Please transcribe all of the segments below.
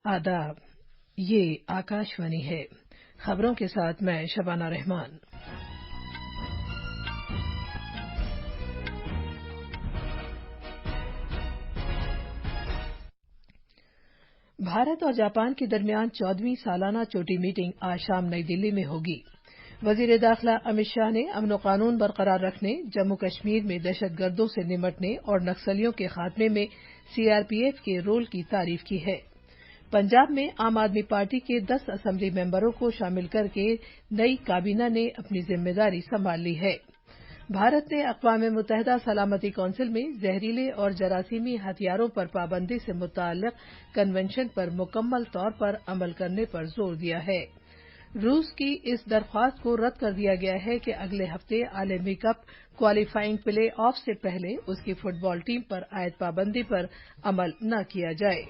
आदाब। ये आकाशवाणी है। खबरों के साथ मैं शबाना रहमान। भारत और जापान के दरमियान 14वीं सालाना चोटी मीटिंग आज शाम नई दिल्ली में होगी। वजीर दाखिला अमित शाह ने अमन व कानून बरकरार रखने, जम्मू कश्मीर में दहशतगर्दों से निपटने और नक्सलियों के खात्मे में सीआरपीएफ के रोल की तारीफ की है। पंजाब में आम आदमी पार्टी के 10 असेंबली मेंबरों को शामिल करके नई काबीना ने अपनी जिम्मेदारी संभाल ली है। भारत ने अक़वाम मुत्तहिदा सलामती कौंसिल में जहरीले और जरासीमी हथियारों पर पाबंदी से मुतल्लिक़ कन्वेंशन पर मुकम्मल तौर पर अमल करने पर जोर दिया है। रूस की इस दरख्वास्त को रद्द कर दिया गया है कि अगले हफ्ते आलमी कप क्वालिफाइंग प्ले ऑफ से पहले उसकी फुटबॉल टीम पर आयद पाबंदी पर अमल न किया जाए।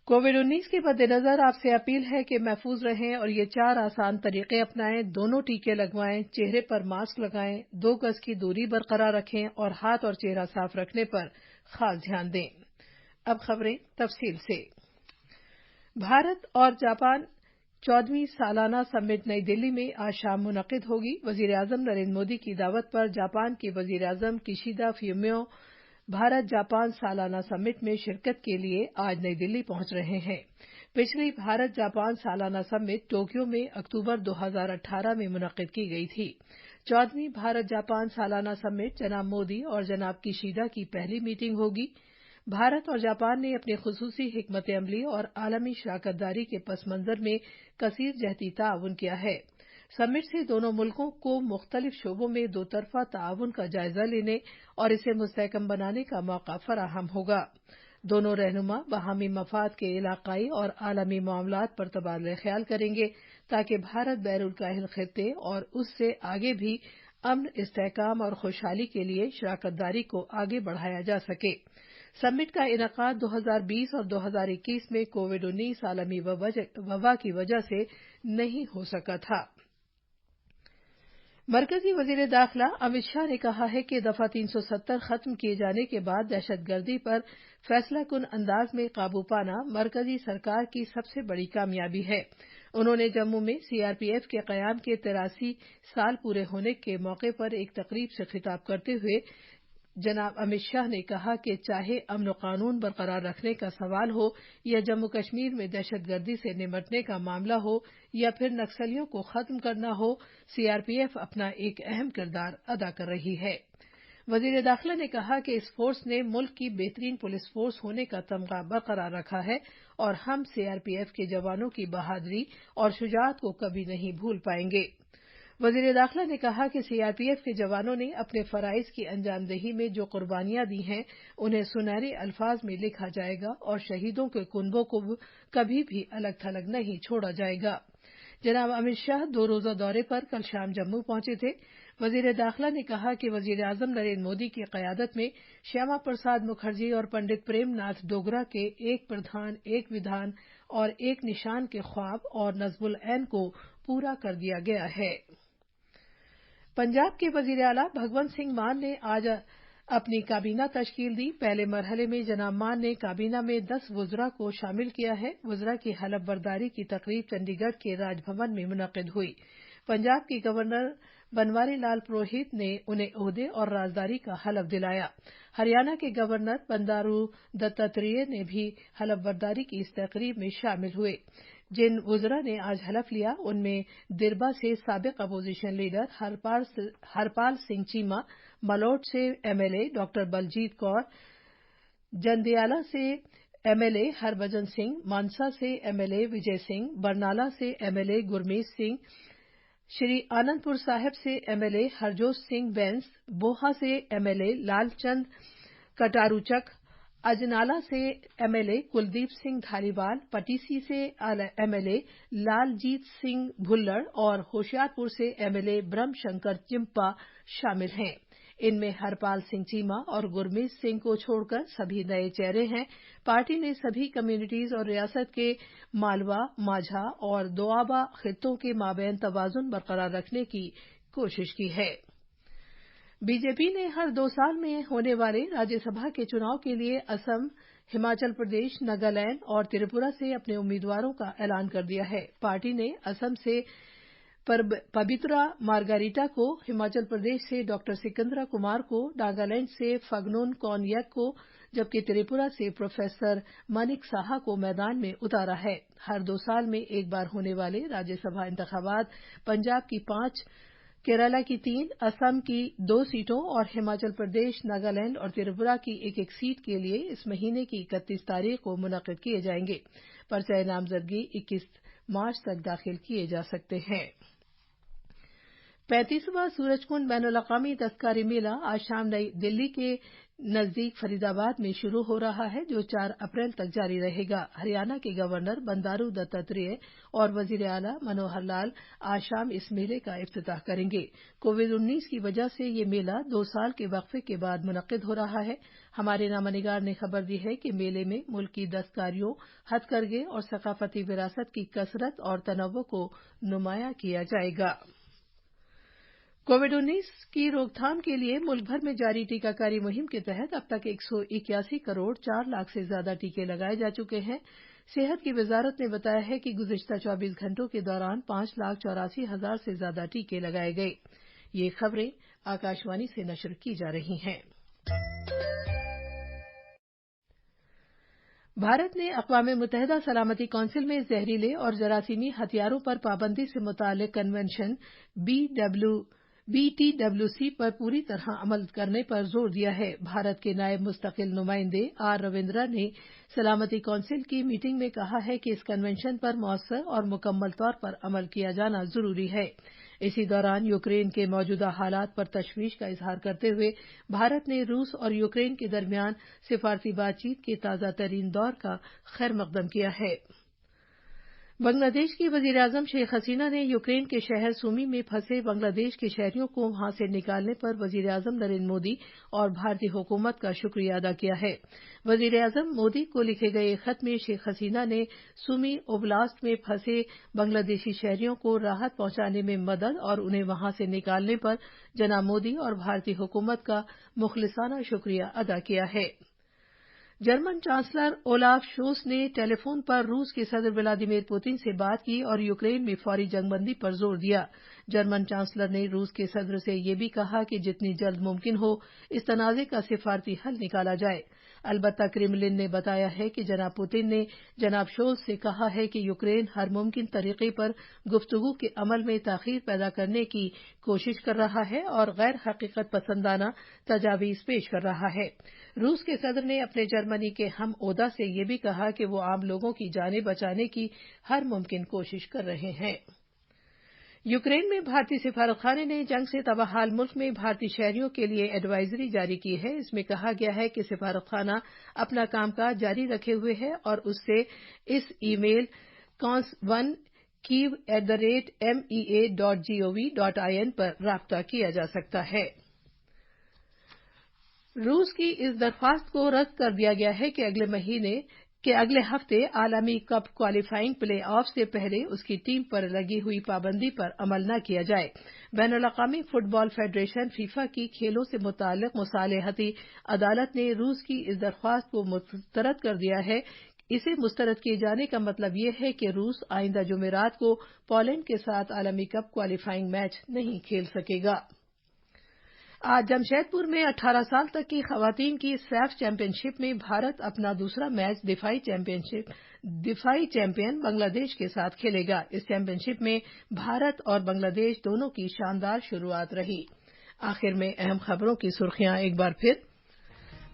कोविड-19 के मद्देनजर आपसे अपील है कि महफूज रहें और ये 4 आसान तरीके अपनाएं। दोनों टीके लगवाएं, चेहरे पर मास्क लगाएं, 2 गज की दूरी बरकरार रखें और हाथ और चेहरा साफ रखने पर खास ध्यान दें। अब खबरें तफसील से। भारत और जापान 14वीं सालाना समिट नई दिल्ली में आज शाम मुनक़िद होगी। वज़ीर आज़म नरेंद्र मोदी की दावत पर जापान के वज़ीर आज़म किशिदा फुमियो भारत जापान सालाना समिट में शिरकत के लिए आज नई दिल्ली पहुंच रहे हैं। पिछली भारत जापान सालाना समिट टोक्यो में अक्टूबर 2018 में मुनक़िद की गई थी। 14वीं भारत जापान सालाना समिट जनाब मोदी और जनाब किशिदा की पहली मीटिंग होगी। भारत और जापान ने अपनी खुसूसी हिकमत अमली और आलमी शराकतदारी के पस मंज़र में कसीर जहती ताउन किया है। समिट से दोनों मुल्कों को मुख्तलिफ शोबों में दो तरफा ताउन का जायजा लेने और इसे मुस्तहकम बनाने का मौका फराहम होगा। दोनों रहनुमा बाहमी मफाद के इलाकाई और आलमी मामलात पर तबादला ख्याल करेंगे ताकि भारत बैरुल काहिल खित्ते और उससे आगे भी अमन, इस्तेहकाम और खुशहाली के लिए शराकतदारी को आगे बढ़ाया जा सके। समिट का इनेकाद 2020 और 2021 में कोविड-19 आलमी वबा की वजह से नहीं हो सका था। मरकजी वजीर दाखिला अमित शाह ने कहा है कि दफा 370 खत्म किए जाने के बाद दहशतगर्दी पर फैसलाकुन अंदाज में काबू पाना मरकजी सरकार की सबसे बड़ी कामयाबी है। उन्होंने जम्मू में सीआरपीएफ के क़याम के 83 साल पूरे होने के मौके पर एक तकरीब से खिताब करते हुए जनाब अमित शाह ने कहा कि चाहे अमन व कानून बरकरार रखने का सवाल हो या जम्मू कश्मीर में दहशतगर्दी से निपटने का मामला हो या फिर नक्सलियों को खत्म करना हो, सीआरपीएफ अपना एक अहम किरदार अदा कर रही है। वजीर दाखिला ने कहा कि इस फोर्स ने मुल्क की बेहतरीन पुलिस फोर्स होने का तमगा बरकरार रखा है और हम सीआरपीएफ के जवानों की बहादुरी और शुजाअत को कभी नहीं भूल पाएंगे। वज़ीर दाखिला ने कहा कि सीआरपीएफ के जवानों ने अपने फराइज की अंजामदही में जो कुर्बानियां दी हैं, उन्हें सुनहरे अल्फाज में लिखा जाएगा और शहीदों के कुनबों को कभी भी अलग थलग नहीं छोड़ा जाएगा। जनाब अमित शाह 2 रोज़ा दौरे पर कल शाम जम्मू पहुंचे थे। वज़ीर दाखिला ने कहा कि वज़ीर आज़म नरेंद्र मोदी की क़यादत में श्यामा प्रसाद मुखर्जी और पंडित प्रेम नाथ डोगरा के एक प्रधान, एक विधान और एक निशान के ख्वाब और नज़्मुल ऐन को पूरा कर दिया गया है। पंजाब के वज़ीर आला भगवंत सिंह मान ने आज अपनी काबीना तश्कील दी। पहले मरहले में जनाब मान ने काबीना में 10 वज़रा को शामिल किया है। वज़रा की हलफ बर्दारी की तकरीब चंडीगढ़ के राजभवन में मुनक़िद हुई। पंजाब के गवर्नर बनवारी लाल पुरोहित ने उन्हें ओहदे और राजदारी का हलफ दिलाया। हरियाणा के गवर्नर बंडारू दत्तात्रेय ने भी हलफ बर्दारी की इस तकरीब में शामिल हुए। जिन वज़रा ने आज हलफ लिया उनमें दिरबा से साबिक़ अपोजिशन लीडर हरपाल सिंह चीमा, मलोट से एमएलए डॉक्टर बलजीत कौर, जंदियाला से एमएलए हरभजन सिंह, मानसा से एमएलए विजय सिंह, बरनाला से एमएलए गुरमीत सिंह, श्री आनंदपुर साहिब से एमएलए हरजोत सिंह बैंस, बोहा से एमएलए लालचंद कटारूचक, अजनाला से एमएलए कुलदीप सिंह धालीवाल, पटीसी से एमएलए लालजीत सिंह भुल्लड़ और होशियारपुर से एमएलए ब्रह्म शंकर चिंपा शामिल हैं। इनमें हरपाल सिंह चीमा और गुरमीत सिंह को छोड़कर सभी नए चेहरे हैं। पार्टी ने सभी कम्युनिटीज और रियासत के मालवा, माझा और दोआबा खित्तों के माबैन तवाज़ुन बरकरार रखने की कोशिश की है। बीजेपी ने हर 2 साल में होने वाले राज्यसभा के चुनाव के लिए असम, हिमाचल प्रदेश, नागालैंड और त्रिपुरा से अपने उम्मीदवारों का ऐलान कर दिया है। पार्टी ने असम से पबित्रा मार्गारिटा को, हिमाचल प्रदेश से डॉक्टर सिकंदरा कुमार को, नागालैंड से फगनोन कोनयक को, जबकि त्रिपुरा से प्रोफेसर मानिक साहा को मैदान में उतारा है। हर 2 साल में एक बार होने वाले राज्यसभा इंतखाबात पंजाब की 5, केरला की 3, असम की 2 सीटों और हिमाचल प्रदेश, नागालैंड और त्रिपुरा की एक सीट के लिए इस महीने की 31 तारीख को मुनक्किद किए जाएंगे। पर्चे नामजदगी 21 मार्च तक दाखिल किए जा सकते हैं। 35वां सूरजकुंड बैनुल-अक़वामी दस्तकारी मेला आज शाम नई दिल्ली के नजदीक फरीदाबाद में शुरू हो रहा है, जो 4 अप्रैल तक जारी रहेगा। हरियाणा के गवर्नर बंडारू दत्तात्रेय और वजीर आला मनोहर लाल आज शाम इस मेले का इफ्तिताह करेंगे। कोविड-19 की वजह से ये मेला 2 साल के वक्फे के बाद मुनक्किद हो रहा है। हमारे नामानिगार ने खबर दी है कि मेले में मुल्क की दस्तकारियों, हथकरघे और सकाफती विरासत की कसरत और तनव्वुर को नुमायां किया जाएगा। कोविड-19 की रोकथाम के लिए मुल्क भर में जारी टीकाकारी मुहिम के तहत अब तक 181 करोड़ 4 लाख से ज्यादा टीके लगाए जा चुके हैं। सेहत की वजारत ने बताया है कि गुज़िश्ता 24 घंटों के दौरान 5,84,000 से ज्यादा टीके लगाए गए। ये खबरें आकाशवाणी से नशर की जा रही हैं। भारत ने अक़वाम मुत्तहिदा सलामती कौंसिल में जहरीले और जरासीमी हथियारों पर पाबंदी से मुताल्लिक़ कन्वेंशन BTWC पर पूरी तरह अमल करने पर जोर दिया है। भारत के नायब मुस्तकिल नुमाइंदे R. रविंद्रा ने सलामती कौंसिल की मीटिंग में कहा है कि इस कन्वेंशन पर मौसर और मुकम्मल तौर पर अमल किया जाना जरूरी है। इसी दौरान यूक्रेन के मौजूदा हालात पर तशवीश का इजहार करते हुए भारत ने रूस और यूक्रेन के दरमियान सिफारती बातचीत के ताज़ा तरीन दौर का खैर मकदम किया है। बांग्लादेश की वज़ीर-ए-आज़म शेख हसीना ने यूक्रेन के शहर सूमी में फंसे बांग्लादेश के शहरियों को वहां से निकालने पर वज़ीर-ए-आज़म नरेंद्र मोदी और भारतीय हुकूमत का शुक्रिया अदा किया है। वज़ीर-ए-आज़म मोदी को लिखे गए खत में शेख हसीना ने सूमी ओब्लास्ट में फंसे बांग्लादेशी शहरियों को राहत पहुंचाने में मदद और उन्हें वहां से निकालने पर जनाब मोदी और भारतीय हुकूमत का मुखलिसाना शुक्रिया अदा किया है। जर्मन चांसलर ओलाफ शोल्स ने टेलीफोन पर रूस के सदर व्लादिमीर पुतिन से बात की और यूक्रेन में फौरी जंगबंदी पर जोर दिया। जर्मन चांसलर ने रूस के सदर से यह भी कहा कि जितनी जल्द मुमकिन हो इस तनाज़े का सिफारती हल निकाला जाए। अलबत्ता क्रेमलिन ने बताया है कि जनाब पुतिन ने जनाब शोल्स से कहा है कि यूक्रेन हर मुमकिन तरीके पर गुफ्तगू के अमल में ताख़ीर पैदा करने की कोशिश कर रहा है और गैर हकीकत पसंदाना तजावीज़ पेश कर रहा है। रूस के सदर ने अपने जर्मनी के हम ओहदा से यह भी कहा कि वो आम लोगों की जानें बचाने की हर मुमकिन कोशिश कर रहे हैं। यूक्रेन में भारतीय सिफारतखाने ने जंग से तबाहाल मुल्क में भारतीय शहरियों के लिए एडवाइजरी जारी की है। इसमें कहा गया है कि सिफारतखाना अपना कामकाज जारी रखे हुए है और उससे इस ईमेल cons1kiev@mea.gov.in पर राब्ता किया जा सकता है। रूस की इस दरख्वास्त को रद्द कर दिया गया है कि अगले हफ्ते आलमी कप क्वालिफाइंग प्ले ऑफ से पहले उसकी टीम पर लगी हुई पाबंदी पर अमल न किया जाए। बैनुल-अक़वामी फुटबॉल फेडरेशन फीफा की खेलों से मुताल्लिक़ मुसालहती अदालत ने रूस की इस दरख्वास्त को मुस्तरद कर दिया है। इसे मुस्तरद किए जाने का मतलब यह है कि रूस आइंदा जुमेरात को पोलैंड के साथ आलमी कप क्वालिफाइंग मैच नहीं खेल सकेगा। आज जमशेदपुर में 18 साल तक की खवातीन की सैफ चैंपियनशिप में भारत अपना दूसरा मैच दिफाई चैंपियन बांग्लादेश के साथ खेलेगा। इस चैंपियनशिप में भारत और बांग्लादेश दोनों की शानदार शुरुआत रही। आखिर में अहम खबरों की सुर्खियां एक बार फिर।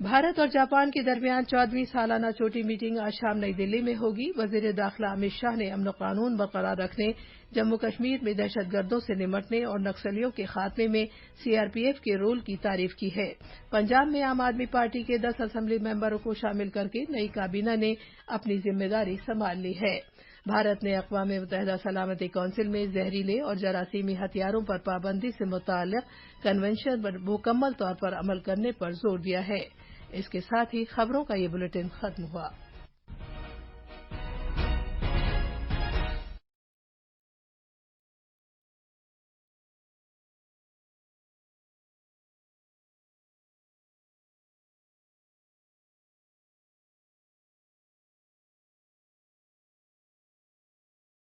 भारत और जापान के दरमियान 14वीं सालाना चोटी मीटिंग आज शाम नई दिल्ली में होगी। वजीर दाखिला अमित शाह ने अमन कानून बरकरार रखने, जम्मू कश्मीर में दहशतगर्दों से निमटने और नक्सलियों के खात्मे में सीआरपीएफ के रोल की तारीफ की है। पंजाब में आम आदमी पार्टी के 10 असेंबली मेंबरों को शामिल करके नई काबीना ने अपनी जिम्मेदारी संभाल ली है। भारत ने अक़वाम मुत्तहिदा सलामती कौंसिल में जहरीले और जरासीमी हथियारों पर पाबंदी से मुताल्लिक़ कन्वेंशन पर मुकम्मल तौर पर अमल करने पर जोर दिया है। इसके साथ ही खबरों का ये बुलेटिन खत्म हुआ।